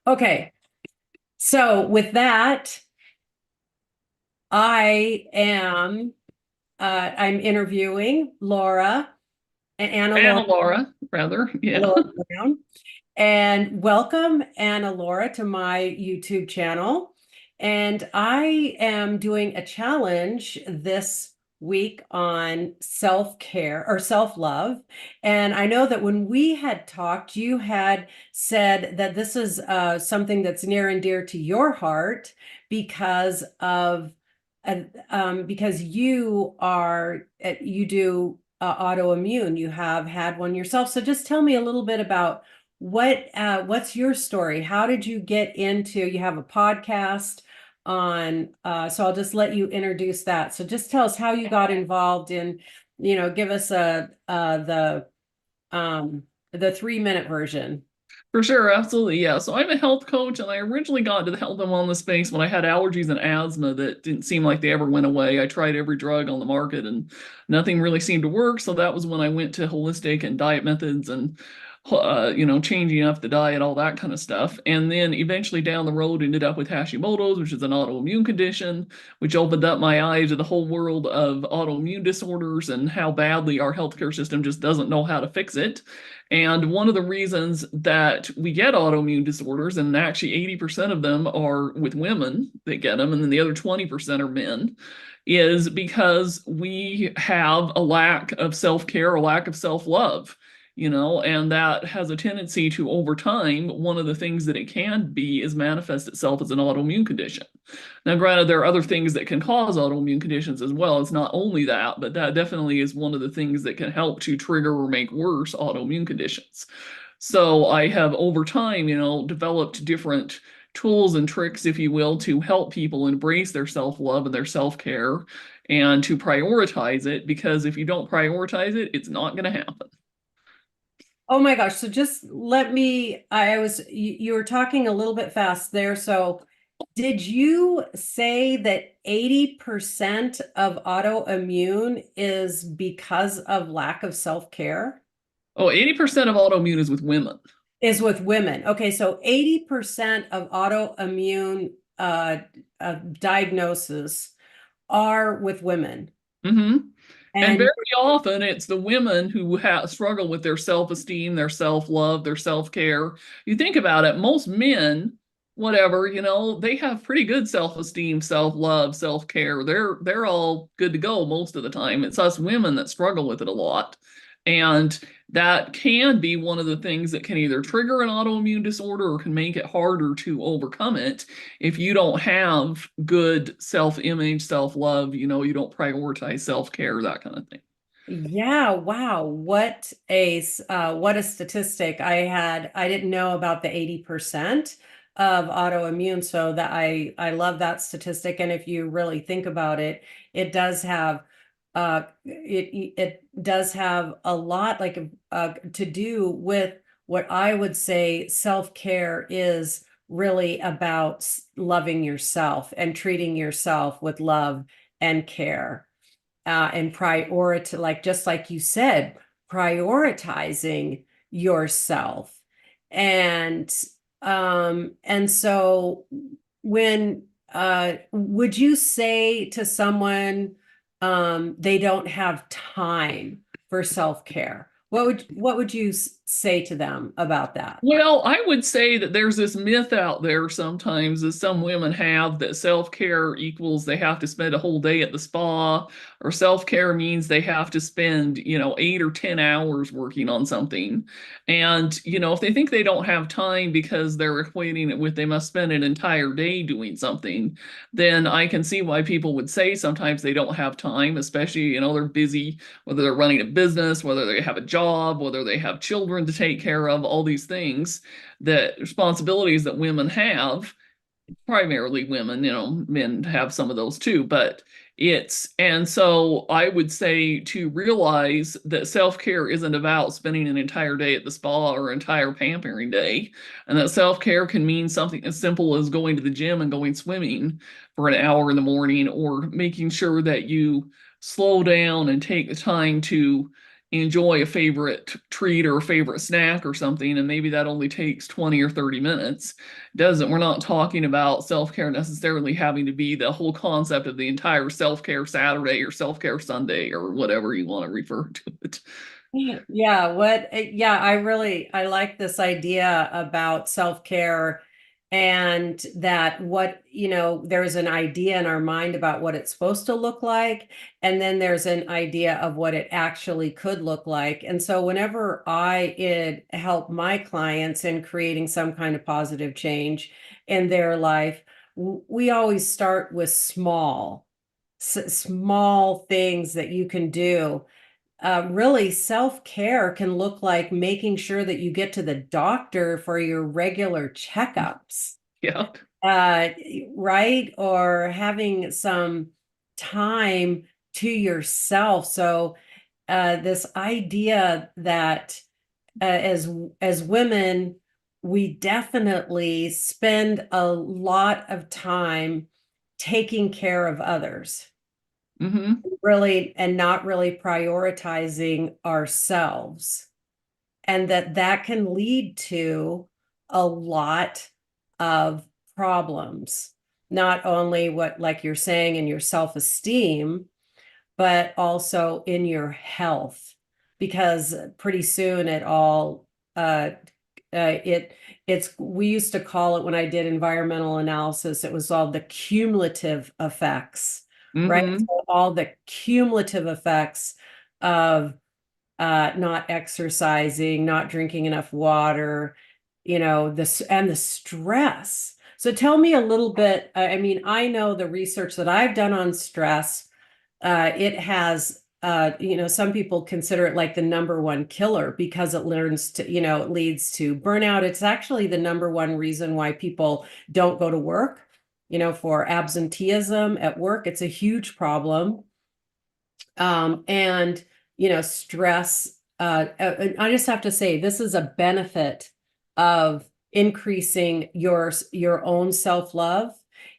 Okay, so with that, I'm interviewing Laura and AnnaLaura, rather. Yeah. Laura Brown. And welcome, AnnaLaura, to my YouTube channel. And I am doing a challenge this week on self-care or self-love. And I know that when we had talked, you had said that this is something that's near and dear to your heart because of because you do autoimmune. You have had one yourself. So just tell me a little bit about what's your story? How did you get into, you have a podcast on, so I'll just let you introduce that. So just tell us how you got involved in, give us um the 3-minute version. For sure, absolutely. Yeah. So I'm a health coach, and I originally got into the health and wellness space when I had allergies and asthma that didn't seem like they ever went away. I tried every drug on the market and nothing really seemed to work. So that was when I went to holistic and diet methods and changing up the diet, all that kind of stuff. And then eventually down the road ended up with Hashimoto's, which is an autoimmune condition, which opened up my eyes to the whole world of autoimmune disorders and how badly our healthcare system just doesn't know how to fix it. And one of the reasons that we get autoimmune disorders, and actually 80% of them are with women that get them, and then the other 20% are men, is because we have a lack of self-care, a lack of self-love, and that has a tendency to, over time, one of the things that it can be is manifest itself as an autoimmune condition. Now, granted, there are other things that can cause autoimmune conditions as well. It's not only that, but that definitely is one of the things that can help to trigger or make worse autoimmune conditions. So I have, over time, developed different tools and tricks, if you will, to help people embrace their self-love and their self-care and to prioritize it, because if you don't prioritize it, it's not going to happen. Oh my gosh. So just let me, you were talking a little bit fast there. So did you say that 80% of autoimmune is because of lack of self-care? Oh, 80% of autoimmune is with women. Is with women. Okay, so 80% of autoimmune diagnosis are with women. hmm And very And often it's the women who struggle with their self-esteem, their self-love, their self-care. You think about it, most men, whatever, they have pretty good self-esteem, self-love, self-care. They're all good to go most of the time. It's us women that struggle with it a lot. And that can be one of the things that can either trigger an autoimmune disorder or can make it harder to overcome it if you don't have good self-image, self-love, you don't prioritize self-care, that kind of thing. yeah, wow, what a statistic. I didn't know about the 80% of autoimmune, so that I love that statistic. And if you really think about it, it does have it does have a lot to do with what I would say self-care is really about loving yourself and treating yourself with love and care, and prioritize, like just like you said, prioritizing yourself. And so when would you say to someone they don't have time for self-care? What would you say to them about that? Well, I would say that there's this myth out there sometimes that some women have that self-care equals they have to spend a whole day at the spa, or self-care means they have to spend, 8 or 10 hours working on something. And, if they think they don't have time because they're equating it with they must spend an entire day doing something, then I can see why people would say sometimes they don't have time, especially, they're busy, whether they're running a business, whether they have a job, whether they have children to take care of, all these things, that responsibilities that women have, primarily women, men have some of those too, but and so I would say to realize that self-care isn't about spending an entire day at the spa or entire pampering day, and that self-care can mean something as simple as going to the gym and going swimming for an hour in the morning, or making sure that you slow down and take the time to enjoy a favorite treat or a favorite snack or something, and maybe that only takes 20 or 30 minutes. Doesn't We're not talking about self-care necessarily having to be the whole concept of the entire self-care Saturday or self-care Sunday or whatever you want to refer to it. Yeah, I like this idea about self-care and that there's an idea in our mind about what it's supposed to look like, and then there's an idea of what it actually could look like. And so whenever help my clients in creating some kind of positive change in their life, we always start with small things that you can do. Really, self-care can look like making sure that you get to the doctor for your regular checkups, Yeah. uh, right? Or having some time to yourself. So, this idea that as women, we definitely spend a lot of time taking care of others, Hmm. really, and not really prioritizing ourselves, and that can lead to a lot of problems, not only what, like you're saying, in your self-esteem, but also in your health, because pretty soon it all it's we used to call it, when I did environmental analysis, it was all the cumulative effects, right? Hmm. So all the cumulative effects of not exercising, not drinking enough water, this and the stress. So tell me a little bit. I mean, I know the research that I've done on stress, it has, some people consider it like the number one killer because it leads to burnout. It's actually the number one reason why people don't go to work, for absenteeism at work. It's a huge problem. And stress, and I just have to say, this is a benefit of increasing your own self-love,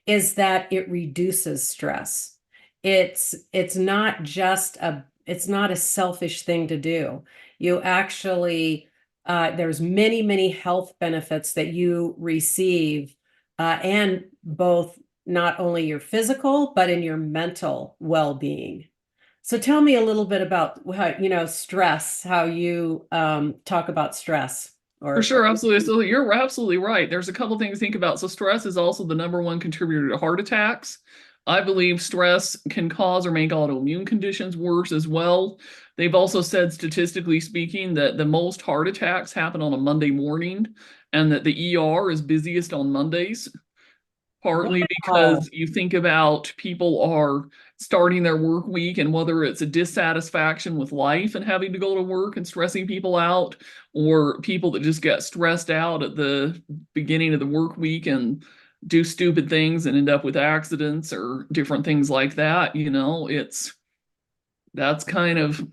is that it reduces stress. It's not a selfish thing to do. You actually, there's many health benefits that you receive, and both, not only your physical but in your mental well-being. So tell me a little bit about how, stress, how you talk about stress, For or sure, absolutely. So you're absolutely right. There's a couple things to think about. So stress is also the number one contributor to heart attacks. I believe stress can cause or make autoimmune conditions worse as well. They've also said, statistically speaking, that the most heart attacks happen on a Monday morning and that the ER is busiest on Mondays, partly wow. because you think about people are starting their work week, and whether it's a dissatisfaction with life and having to go to work and stressing people out, or people that just get stressed out at the beginning of the work week and do stupid things and end up with accidents or different things like that. That's kind of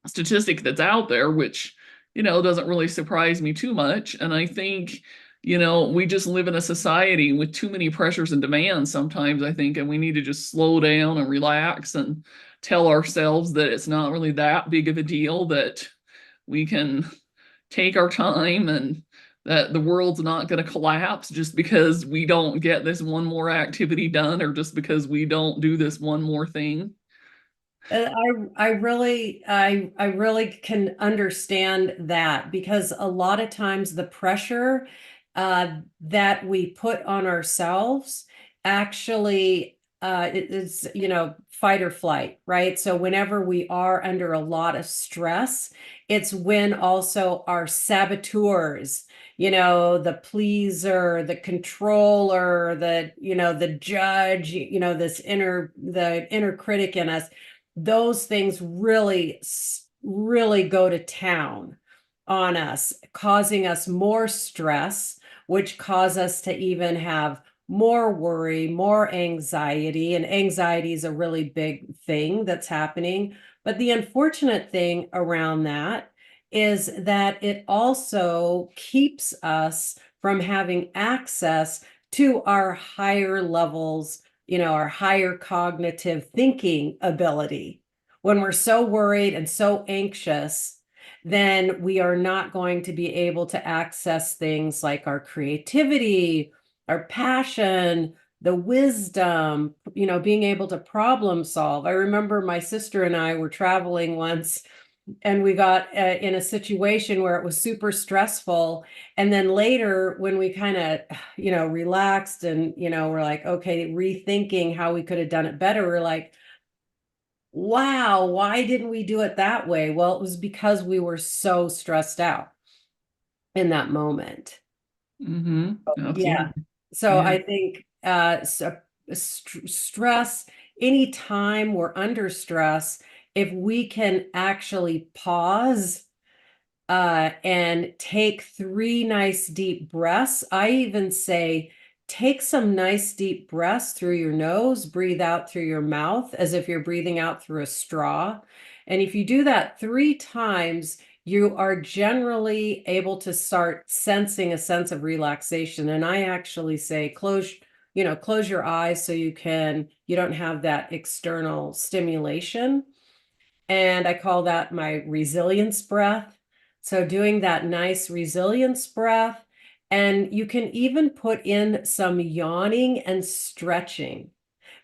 statistic that's out there, which, doesn't really surprise me too much. And I think, we just live in a society with too many pressures and demands sometimes, I think, and we need to just slow down and relax and tell ourselves that it's not really that big of a deal, that we can take our time, and that the world's not going to collapse just because we don't get this one more activity done, or just because we don't do this one more thing. I really can understand that, because a lot of times the pressure that we put on ourselves actually, it is, fight or flight, right? So whenever we are under a lot of stress, it's when also our saboteurs, the pleaser, the controller, the judge, the inner critic in us, those things really go to town on us, causing us more stress, which cause us to even have more worry, more anxiety. And anxiety is a really big thing that's happening. But the unfortunate thing around that is that it also keeps us from having access to our higher levels, our higher cognitive thinking ability, when we're so worried and so anxious, then we are not going to be able to access things like our creativity, our passion, the wisdom, being able to problem solve. I remember my sister and I were traveling once, and we got in a situation where it was super stressful. And then later, when we kind of, relaxed and, we're like, okay, rethinking how we could have done it better, we're like, wow, why didn't we do it that way? Well, it was because we were so stressed out in that moment. Mm-hmm. Yeah. Absolutely. So Yeah. I think stress, anytime we're under stress, if we can actually pause and take 3 nice deep breaths. I even say, take some nice deep breaths through your nose, breathe out through your mouth as if you're breathing out through a straw. And if you do that 3 times, you are generally able to start sensing a sense of relaxation. And I actually say, close your eyes so you don't have that external stimulation. And I call that my resilience breath. So doing that nice resilience breath. And you can even put in some yawning and stretching.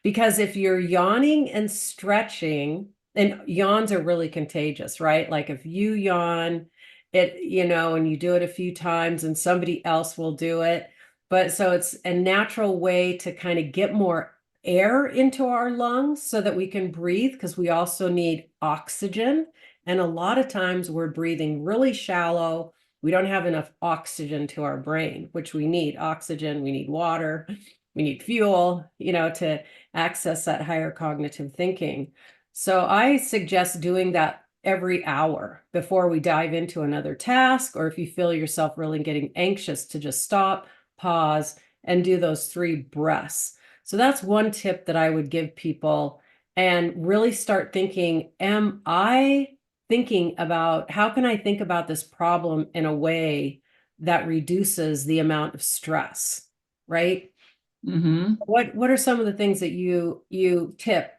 Because if you're yawning and stretching, and yawns are really contagious, right? Like if you yawn, and you do it a few times and somebody else will do it. But so it's a natural way to kind of get more air into our lungs so that we can breathe, because we also need oxygen. And a lot of times we're breathing really shallow. We don't have enough oxygen to our brain, which we need oxygen, we need water, we need fuel, to access that higher cognitive thinking. So I suggest doing that every hour before we dive into another task, or if you feel yourself really getting anxious, to just stop, pause, and do those 3 breaths. So that's one tip that I would give people, and really start thinking, am I thinking about how can I think about this problem in a way that reduces the amount of stress, right? Mm-hmm. What are some of the things that you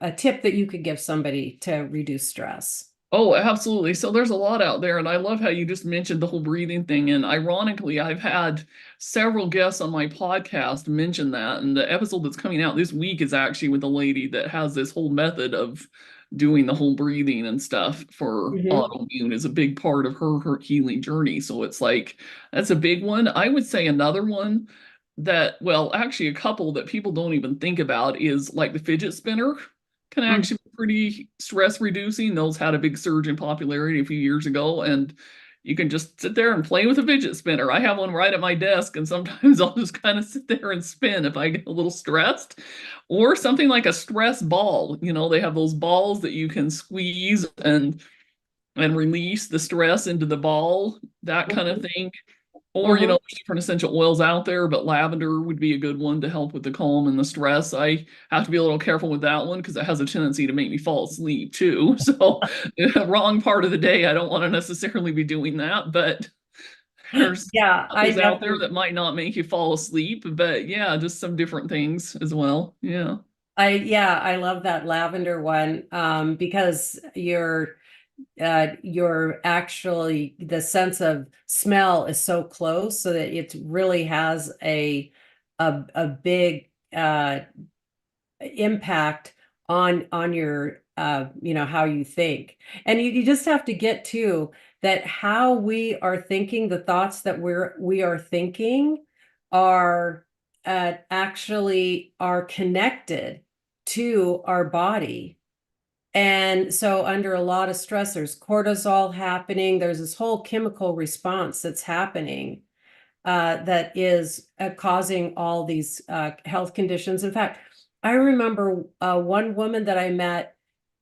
a tip that you could give somebody to reduce stress? Oh, absolutely. So there's a lot out there, and I love how you just mentioned the whole breathing thing. And ironically, I've had several guests on my podcast mention that. And the episode that's coming out this week is actually with a lady that has this whole method of doing the whole breathing and stuff for Hmm. autoimmune is a big part of her healing journey. So it's like that's a big one. I would say another one that, well, actually a couple that people don't even think about is like the fidget spinner can actually be pretty stress reducing. Those had a big surge in popularity a few years ago, and you can just sit there and play with a fidget spinner. I have one right at my desk, and sometimes I'll just kind of sit there and spin if I get a little stressed. Or something like a stress ball. They have those balls that you can squeeze and release the stress into the ball, that kind of thing. Or, Hmm. there's different essential oils out there, but lavender would be a good one to help with the calm and the stress. I have to be a little careful with that one because it has a tendency to make me fall asleep too. So, wrong part of the day, I don't want to necessarily be doing that, but there's Yeah, I others out there definitely, that might not make you fall asleep. But yeah, just some different things as well. Yeah. yeah, I love that lavender one, because you're actually, the sense of smell is so close, so that it really has a big impact on your how you think. And you just have to get to that, how we are thinking, the thoughts that we are thinking are actually are connected to our body. And so under a lot of stress, there's cortisol happening, there's this whole chemical response that's happening, that is causing all these health conditions. In fact, I remember one woman that I met,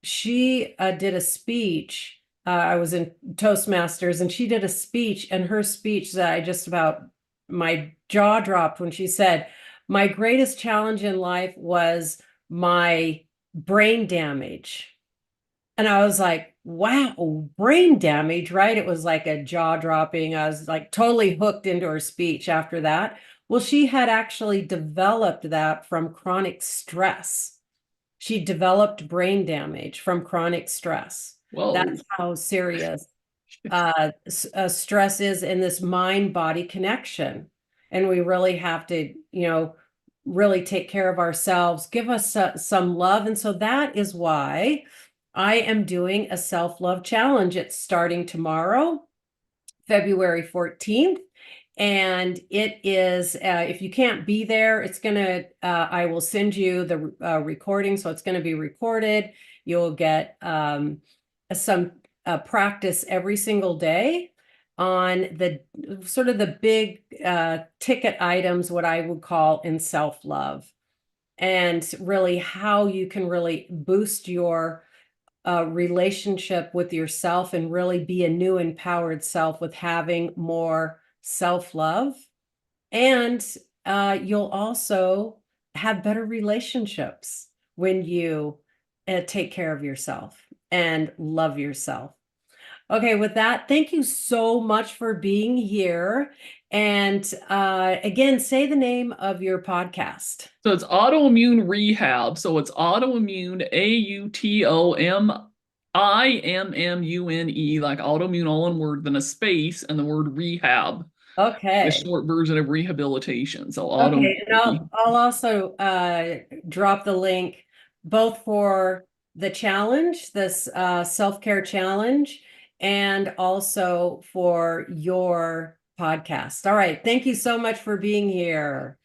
she did a speech. I was in Toastmasters, and she did a speech, and her speech, that I just about, my jaw dropped when she said, my greatest challenge in life was my brain damage. And I was like, wow, brain damage, right? It was like a jaw dropping. I was like totally hooked into her speech after that. Well, she had actually developed that from chronic stress. She developed brain damage from chronic stress. Whoa. That's how serious stress is in this mind-body connection. And we really have to, really take care of ourselves, give us some love. And so that is why I am doing a self-love challenge. It's starting tomorrow, February 14th. And it is, if you can't be there, I will send you the recording. So it's going to be recorded. You'll get some practice every single day on the sort of the big ticket items, what I would call in self-love, and really how you can really boost your relationship with yourself and really be a new empowered self with having more self-love. And you'll also have better relationships when you take care of yourself and love yourself. Okay, with that, thank you so much for being here. And again, say the name of your podcast. So it's autoimmune rehab. So it's autoimmune, AUTOMIMMUNE, like autoimmune all in word, then a space and the word rehab, the Okay. short version of rehabilitation. So Okay, and autoimmune. I'll also drop the link both for the challenge, this self-care challenge, and also for your podcast. All right, thank you so much for being here.